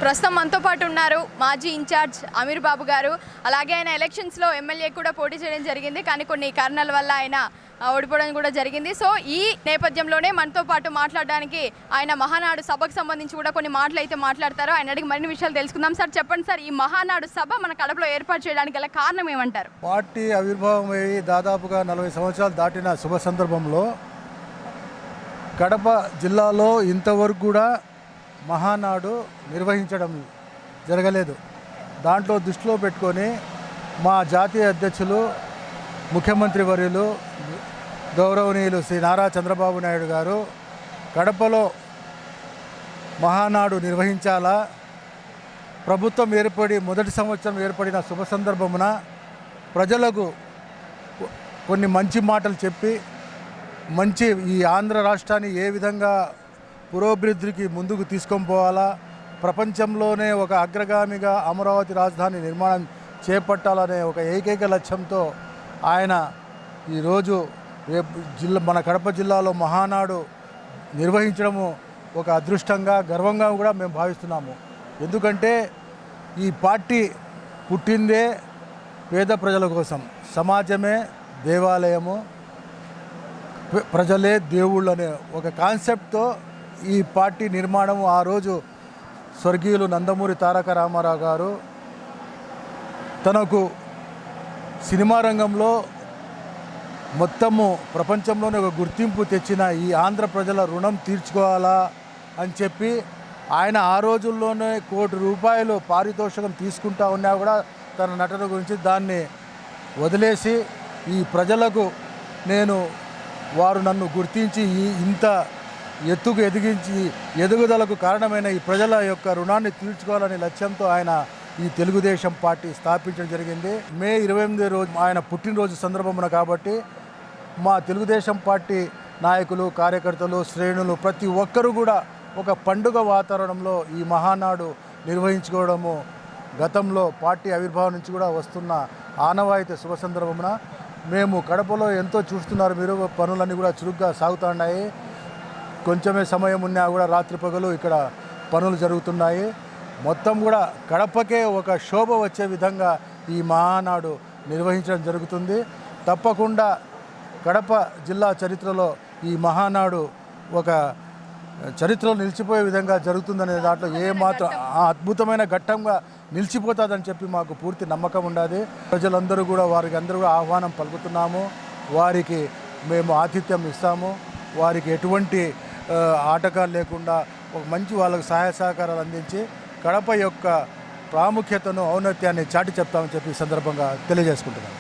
ప్రస్తుతం మనతో పాటు ఉన్నారు మాజీ ఇన్ఛార్జ్ అమీర్ బాబు గారు. అలాగే ఆయన ఎలక్షన్స్లో ఎమ్మెల్యే కూడా పోటీ చేయడం జరిగింది, కానీ కొన్ని కారణాల వల్ల ఆయన ఓడిపోవడం కూడా జరిగింది. సో ఈ నేపథ్యంలోనే మనతో పాటు మాట్లాడడానికి ఆయన మహానాడు సభకు సంబంధించి కూడా కొన్ని మాటలు అయితే మాట్లాడతారు. ఆయన అడిగి మరిన్ని విషయాలు తెలుసుకుందాం. సార్ చెప్పండి సార్, ఈ మహానాడు సభ మన కడపలో ఏర్పాటు చేయడానికి గల కారణం ఏమంటారు? పార్టీ ఆవిర్భావం అయ్యి దాదాపుగా 40 సంవత్సరాలు దాటిన శుభ సందర్భంలో కడప జిల్లాలో ఇంతవరకు కూడా మహానాడు నిర్వహించడం జరగలేదు. దాంట్లో దృష్టిలో పెట్టుకొని మా జాతీయ అధ్యక్షులు ముఖ్యమంత్రి వర్యులు గౌరవనీయులు శ్రీ నారా చంద్రబాబు నాయుడు గారు కడపలో మహానాడు నిర్వహించాలా, ప్రభుత్వం ఏర్పడి మొదటి సంవత్సరం ఏర్పడిన శుభ సందర్భమున ప్రజలకు కొన్ని మంచి మాటలు చెప్పి మంచి ఈ ఆంధ్ర రాష్ట్రాన్ని ఏ విధంగా పురోభివృద్ధికి ముందుకు తీసుకొని పోవాలా, ప్రపంచంలోనే ఒక అగ్రగామిగా అమరావతి రాజధాని నిర్మాణం చేపట్టాలనే ఒక ఏకైక లక్ష్యంతో ఆయన ఈరోజు మన కడప జిల్లాలో మహానాడు నిర్వహించడము ఒక అదృష్టంగా గర్వంగా కూడా మేము భావిస్తున్నాము. ఎందుకంటే ఈ పార్టీ పుట్టిందే పేద ప్రజల కోసం, సమాజమే దేవాలయము, ప్రజలే దేవుళ్ళు అనే ఒక కాన్సెప్ట్తో ఈ పార్టీ నిర్మాణం ఆ రోజు స్వర్గీయులు నందమూరి తారక రామారావు గారు తనకు సినిమా రంగంలో మొత్తము ప్రపంచంలోనే ఒక గుర్తింపు తెచ్చిన ఈ ఆంధ్ర ప్రజల రుణం తీర్చుకోవాలా అని చెప్పి ఆయన ఆ రోజుల్లోనే ₹1 కోటి పారితోషికం తీసుకుంటా ఉన్నా కూడా తన నటన గురించి దాన్ని వదిలేసి ఈ ప్రజలకు వారు నన్ను గుర్తించి ఇంత ఎత్తుకు ఎదుగుదలకు కారణమైన ఈ ప్రజల యొక్క రుణాన్ని తీర్చుకోవాలనే లక్ష్యంతో ఆయన ఈ తెలుగుదేశం పార్టీ స్థాపించడం జరిగింది. మే 28 రోజు ఆయన పుట్టినరోజు సందర్భమున కాబట్టి మా తెలుగుదేశం పార్టీ నాయకులు, కార్యకర్తలు, శ్రేణులు ప్రతి ఒక్కరూ కూడా ఒక పండుగ వాతావరణంలో ఈ మహానాడు నిర్వహించుకోవడము గతంలో పార్టీ ఆవిర్భావం నుంచి కూడా వస్తున్న ఆనవాయితీ శుభ సందర్భమున మేము కడపలో ఎంతో చూస్తున్నారు మీరు, పనులన్నీ కూడా చురుగ్గా సాగుతున్నాయి. కొంచెమే సమయం ఉన్నా కూడా రాత్రి పగలు ఇక్కడ పనులు జరుగుతున్నాయి. మొత్తం కూడా కడపకే ఒక శోభ వచ్చే విధంగా ఈ మహానాడు నిర్వహించడం జరుగుతుంది. తప్పకుండా కడప జిల్లా చరిత్రలో ఈ మహానాడు ఒక చరిత్రలో నిలిచిపోయే విధంగా జరుగుతుందనే దాంట్లో ఏమాత్రం అద్భుతమైన ఘట్టంగా నిలిచిపోతుందని చెప్పి మాకు పూర్తి నమ్మకం ఉండాలి. ప్రజలందరూ కూడా వారికి అందరూ కూడా ఆహ్వానం పలుకుతున్నాము. వారికి మేము ఆతిథ్యం ఇస్తాము. వారికి ఎటువంటి ఆటకాలు లేకుండా ఒక మంచి వాళ్ళకు సహాయ సహకారాలు అందించి కడప యొక్క ప్రాముఖ్యతను, ఔన్నత్యాన్ని చాటి చెప్తామని చెప్పి ఈ సందర్భంగా తెలియజేసుకుంటున్నాను.